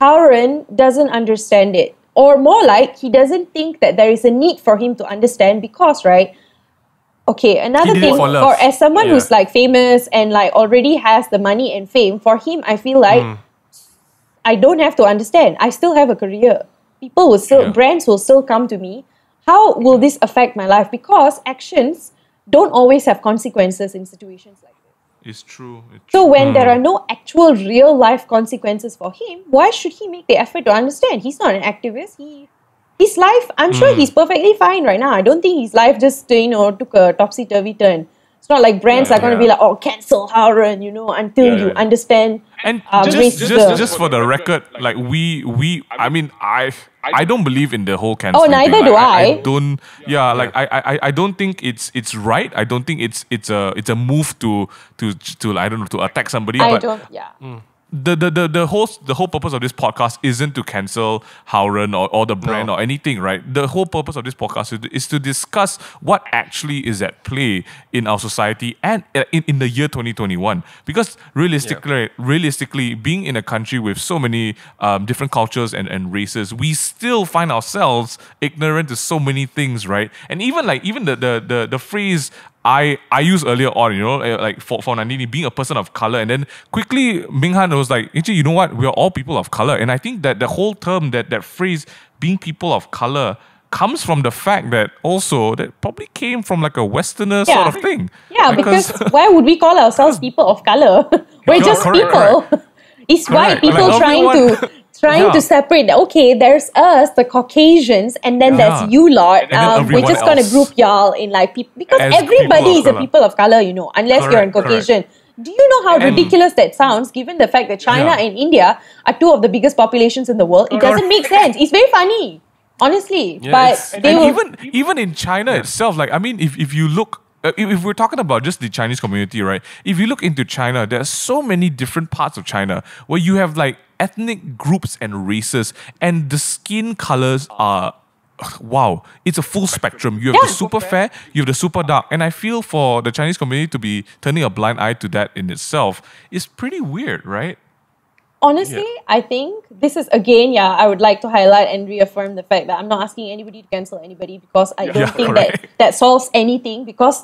Howren doesn't understand it, or more like he doesn't think that there is a need for him to understand, because okay, another thing, for as someone who's like famous and like already has the money and fame, for him I feel like I don't have to understand. I still have a career. People will still, brands will still come to me. How will this affect my life? Because actions don't always have consequences in situations like this. It's true. So when there are no actual real life consequences for him, why should he make the effort to understand? He's not an activist. His life, I'm sure he's perfectly fine right now. I don't think his life just took a topsy-turvy turn. It's not like brands are going to be like, oh, cancel Howren, until you understand. And just for the record, like I don't believe in the whole cancel. Oh, neither thing. do I don't. Yeah, like I don't think it's right. I don't think it's a move to I don't know, to attack somebody. I but don't. the whole purpose of this podcast isn't to cancel Howren or the brand or anything, right? The whole purpose of this podcast is to discuss what actually is at play in our society and in the year 2021. Because realistically, being in a country with so many different cultures and races, we still find ourselves ignorant to so many things, right? And even the phrase I used earlier on, like for Nandini being a person of color, and then quickly Minghan was like, actually, you know what? We are all people of color, and I think that the whole term, that phrase, being people of color, comes from the fact that also that probably came from like a Westerner sort of thing. Yeah, because why would we call ourselves people of color? We're just people. Correct. It's white people trying to separate. Okay, there's us, the Caucasians, and then there's you lot. We're just going to group y'all in like people, because everybody is a people of color, unless you're a Caucasian. Do you know how ridiculous that sounds, given the fact that China and India are two of the biggest populations in the world? It doesn't make sense. It's very funny, honestly. But even in China itself, like, I mean, if you look, if we're talking about just the Chinese community, right? If you look into China, there are so many different parts of China where you have like ethnic groups and races, and the skin colors are, wow, it's a full spectrum. You have the super fair, you have the super dark, and I feel for the Chinese community to be turning a blind eye to that in itself is pretty weird, right? Honestly, I think this is, again, I would like to highlight and reaffirm the fact that I'm not asking anybody to cancel anybody, because I don't think that solves anything, because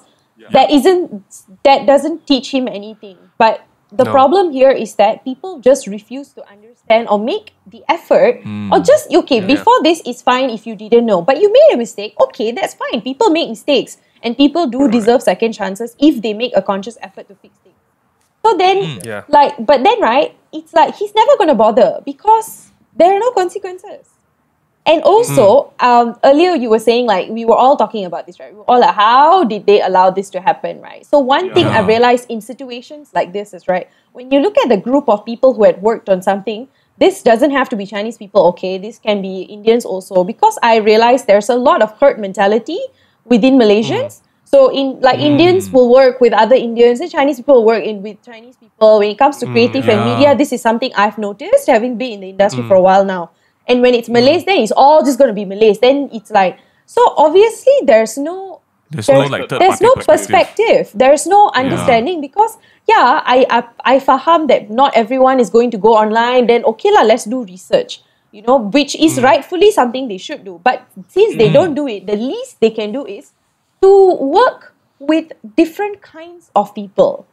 that doesn't teach him anything. But the problem here is that people just refuse to understand or make the effort, or just, before this, it's fine if you didn't know, but you made a mistake. Okay, that's fine. People make mistakes, and people do deserve second chances if they make a conscious effort to fix things. So then, but then, right, it's like he's never going to bother because there are no consequences. And also, earlier you were saying, like, we were all talking about this, right? We were all like, how did they allow this to happen, right? So one thing I realized in situations like this is, right, when you look at the group of people who had worked on something, this doesn't have to be Chinese people, okay? This can be Indians also, because I realized there's a lot of herd mentality within Malaysians. So Indians will work with other Indians, and Chinese people work with Chinese people. When it comes to creative and media, this is something I've noticed, having been in the industry for a while now. And when it's Malays, then it's all just going to be Malays. Then it's like, so obviously there's no perspective. There's no understanding, because I faham that not everyone is going to go online. Then okay lah, let's do research, which is rightfully something they should do. But since they don't do it, the least they can do is to work with different kinds of people,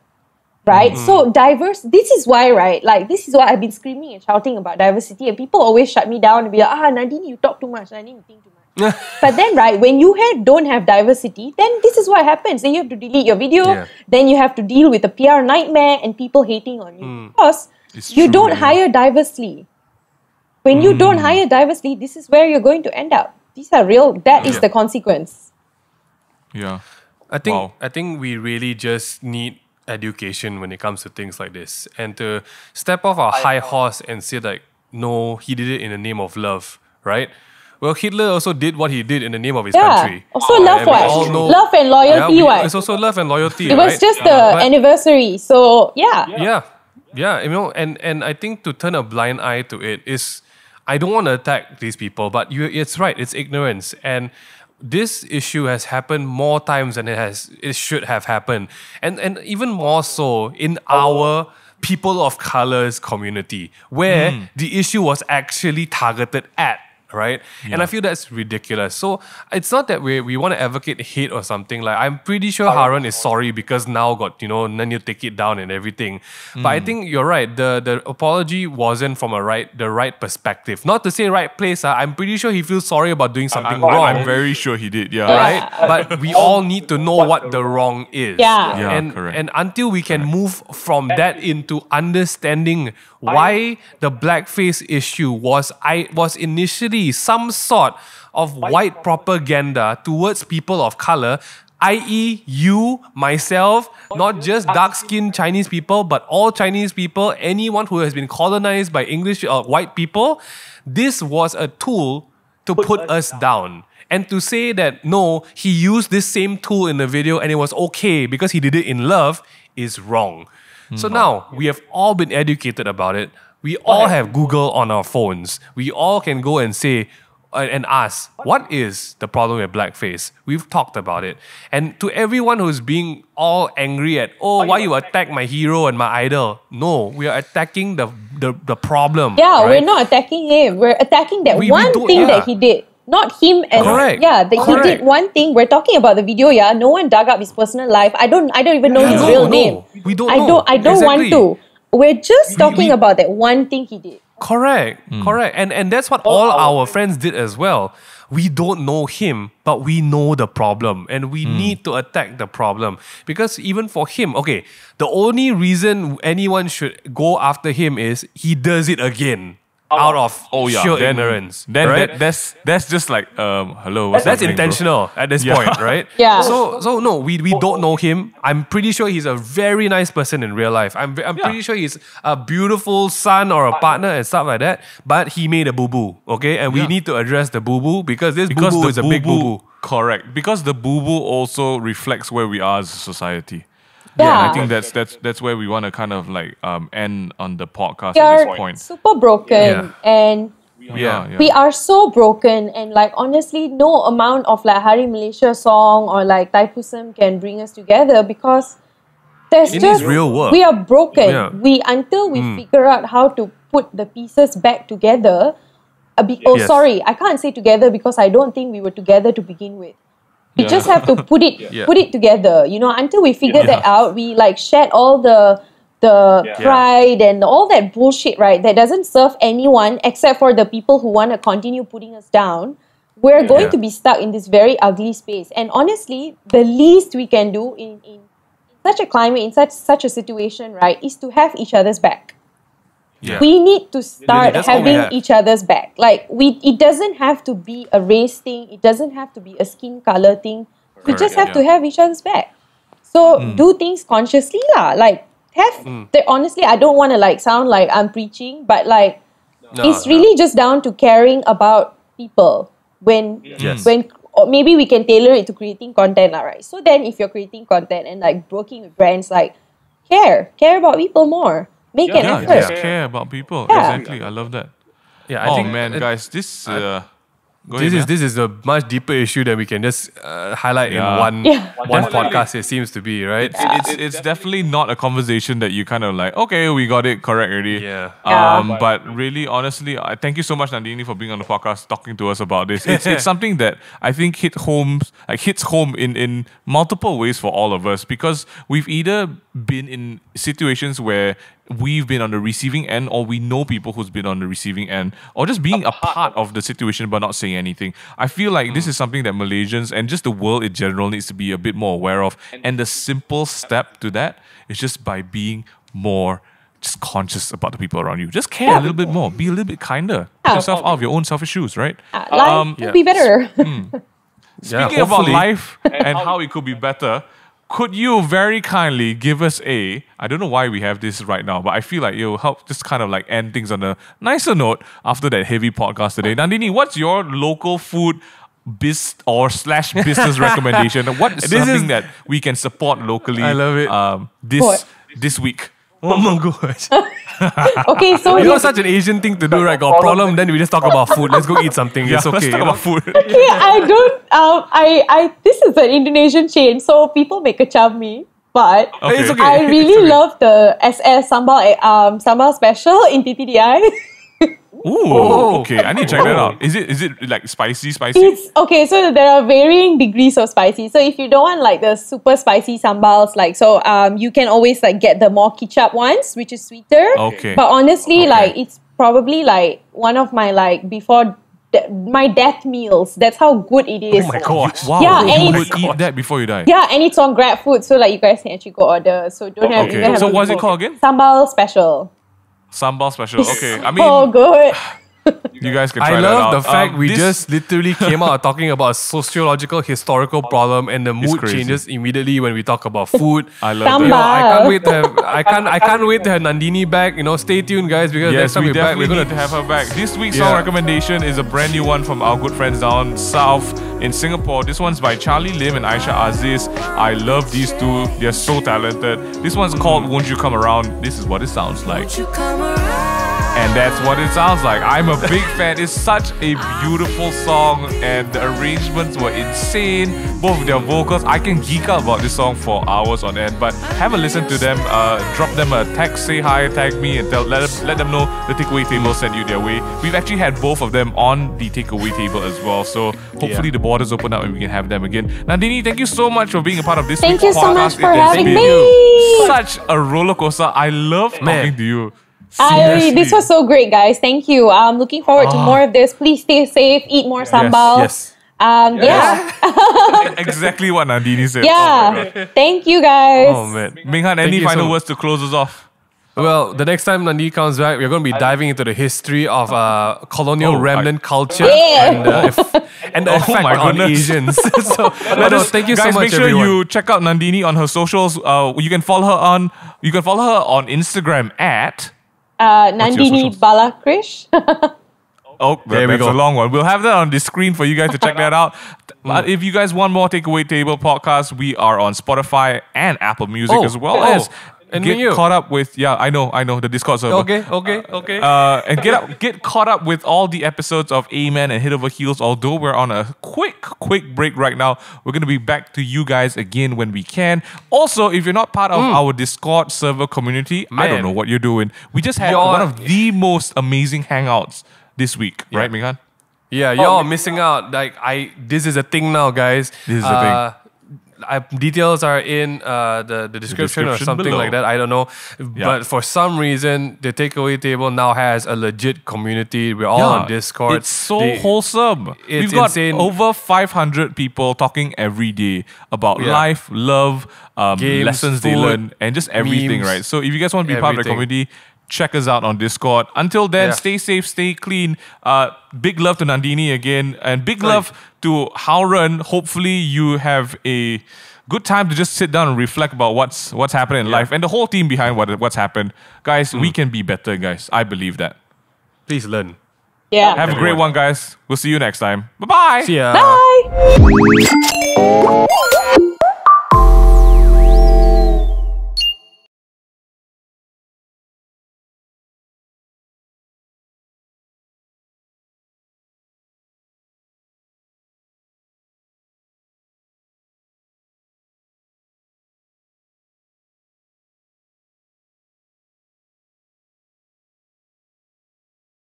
right? So this is why, right? Like, this is why I've been screaming and shouting about diversity, and people always shut me down and be like, Nandini, you talk too much, Nandini, you think too much. But then, right, when you don't have diversity, then this is what happens. Then you have to delete your video, then you have to deal with a PR nightmare and people hating on you, because you don't hire diversely. When you don't hire diversely, this is where you're going to end up. These are real, that is the consequence. Yeah. I think we really just need education when it comes to things like this, and to step off our high horse and say like, no, he did it in the name of love, right? Well, Hitler also did what he did in the name of his country. Also love what? Love and loyalty, what? It's also love and loyalty, It was just the anniversary, so Yeah, and I think to turn a blind eye to it is, I don't want to attack these people, but it's right, it's ignorance. And this issue has happened more times than it should have happened. And even more so in our people of colors community, where the issue was actually targeted at, right? And I feel that's ridiculous. So it's not that we want to advocate hate or something. Like, I'm pretty sure Harun is sorry because now got, then you take it down and everything. But I think you're right. The apology wasn't from the right perspective. Not to say right place. I'm pretty sure he feels sorry about doing something wrong. I'm very sure he did, Right? But we all need to know what the wrong is. Correct. And until we can move from that into understanding why the blackface issue was initially some sort of white propaganda towards people of color, i.e. you, myself, not just dark-skinned Chinese people, but all Chinese people, anyone who has been colonized by English or white people. This was a tool to put us down. And to say that, no, he used this same tool in the video and it was okay because he did it in love is wrong. So now, we have all been educated about it. We all have Google on our phones. We all can go and say, and ask, what is the problem with blackface? We've talked about it. And to everyone who's being all angry at, why you attack my hero and my idol? No, we are attacking the problem. Yeah, right? we're not attacking him. We're attacking that We one don't- thing yeah. that he did. Not him as Correct. yeah, that he Correct. did one thing. We're talking about the video, yeah. No one dug up his personal life. I don't even know his No, real no. name. We don't I know. don't want Exactly. to. We're just talking we- about that one thing he did. Correct. And that's what all our friends did as well. We don't know him, but we know the problem and we need to attack the problem. Because even for him, okay, the only reason anyone should go after him is he does it again out of sheer ignorance. Then right? that's just like hello. What's That's happening, bro? intentional at this Yeah. point, right? Yeah. So no, we don't know him. I'm pretty sure he's a very nice person in real life. I'm pretty sure he's a beautiful son or a partner and stuff like that. But he made a boo boo, okay? And we need to address the boo boo because this boo boo is a big boo boo. Correct. Because the boo boo also reflects where we are as a society. Yeah. And I think that's where we want to kind of like end on the podcast We at are this point. super broken and Yeah. we are so broken, and like honestly, no amount of like Hari Malaysia song or like Taipusam can bring us together because there's It just needs real work. we are broken. Yeah. Until we figure out how to put the pieces back together. Yes. Sorry, I can't say together because I don't think we were together to begin with. We Yeah. just have to put it together. You know, until we figured that out, we like shed all the pride and all that bullshit, right? That doesn't serve anyone except for the people who want to continue putting us down. We're going to be stuck in this very ugly space. And honestly, the least we can do in such a climate, in such a situation, right, is to have each other's back. Yeah. We need to start That's all we having have. each other's back. Like it doesn't have to be a race thing. It doesn't have to be a skin color thing. We just have to have each other's back. So do things consciously, lah. Like honestly, I don't want to like sound like I'm preaching, but like it's really just down to caring about people. When or maybe we can tailor it to creating content, lah, right? So then, if you're creating content and like working with brands, like care about people more. Make an Yeah, effort. just care about people. Yeah. Exactly. I love that. Yeah, I think guys, this go This ahead, is this is a much deeper issue that we can just highlight in one Definitely. podcast. It seems to be right. It's definitely not a conversation that you kind of like, okay, we got it correct already. Yeah. But really, honestly, I thank you so much, Nandini, for being on the podcast, talking to us about this. It's something that I think hits home in multiple ways for all of us, because we've either been in situations where we've been on the receiving end, or we know people who's been on the receiving end, or just being a part of the situation but not saying anything. I feel like this is something that Malaysians and just the world in general needs to be a bit more aware of. And the simple step to that is just by being more just conscious about the people around you. Just care a little bit more. Be a little bit kinder. Put yourself out of your own selfish shoes, right? Life will be better. Speaking about life and how it could be better, could you very kindly give us I don't know why we have this right now, but I feel like it'll help just kind of like end things on a nicer note after that heavy podcast today. Nandini, what's your local food /business recommendation? What is something that we can support locally? I love it. This week? Oh my gosh. Okay, so You know, such an Asian thing to do, right? Got a problem, then we just talk about food. Let's go eat something. It's okay. Let's talk about food. okay, I don't. This is an Indonesian chain, so people make a chami. But Okay. It's okay. I really It's okay. love the SS sambal special in TTDI. Ooh, okay. I need to check that out. Is it like spicy? It's okay. So there are varying degrees of spicy. So if you don't want like the super spicy sambals, like you can always like get the more ketchup ones, which is sweeter. Okay. But honestly, like it's probably like one of my like my death meals. That's how good it is. Oh my gosh. Wow. Yeah, you and would eat that before you die. Yeah, and it's on Grab Food, so like you guys can actually go order. So don't have. Okay. Even have So to what's it go. called again? Sambal special. Sambal special. Okay. I mean, Oh, good. You guys can try I that out. love the fact we this- just literally came out talking about a sociological, historical problem, and the mood crazy. changes immediately when we talk about food. I love Samba. that. I can't wait to have I can't wait to have Nandini back. Stay tuned, guys, because next Yes, time we we're back, definitely we're need gonna to have her back. This week's song Yeah. recommendation is a brand new one from our good friends down south in Singapore. This one's by Charlie Lim and Aisha Aziz. I love these two. They're so talented. This one's called Won't You Come Around. This is what it sounds like. And that's what it sounds like. I'm a big fan. It's such a beautiful song, and the arrangements were insane. Both of their vocals, I can geek out about this song for hours on end. But have a listen to them. Drop them a text, say hi, tag me, and let them know the takeaway table sent you their way. We've actually had both of them on the takeaway table as well. So hopefully the borders open up and we can have them again. Nandini, thank you so much for being a part of this. Thank week's you so podcast. much for It has having been me. Such a roller coaster. I love talking to you. This Seriously. was so great, guys. Thank you. I'm looking forward to more of this. Please stay safe. Eat more sambal. Yes. Yeah. Exactly what Nandini said. Yeah. Thank you, guys. Oh man. Minghan, any you so final much. words to close us off? Well, the next time Nandini comes back, we're going to be diving into the history of colonial remnant culture Yeah. and the Oh effect my on goodness. Asians. So, thank you guys, so much, make sure everyone. you check out Nandini on her socials. You can follow her on Instagram at Nandini socials? Balakrish. Oh, There we that's go. a long one. We'll have that on the screen for you guys to check that out. But if you guys want more Takeaway Table podcast, we are on Spotify and Apple Music as well as and get you. caught up with I know the Discord server. Okay. And get caught up with all the episodes of Amen and Head Over Heels. Although we're on a quick break right now, we're gonna be back to you guys again when we can. Also, if you're not part of our Discord server community, I don't Man. know what you're doing. We just had one of the most amazing hangouts this week, right, Minghan? Yeah, y'all are missing out. This is a thing now, guys. This is a Details are in the description or description something below. like that. I don't know. But for some reason, the takeaway table now has a legit community. We're all on Discord. It's so wholesome. We've got insane. over 500 people talking every day about life, love, Games, lessons they food, learn, and just everything, memes, right? So if you guys want to be part of the everything. community, check us out on Discord. Until then, Yeah. stay safe, stay clean. Big love to Nandini again, and big love to Hauran. Hopefully you have a good time to just sit down and reflect about what's happening in life and the whole team behind what's happened. Guys, we can be better, guys. I believe that. Please learn. Yeah. Have a great one, guys. We'll see you next time. Bye-bye. See ya. Bye.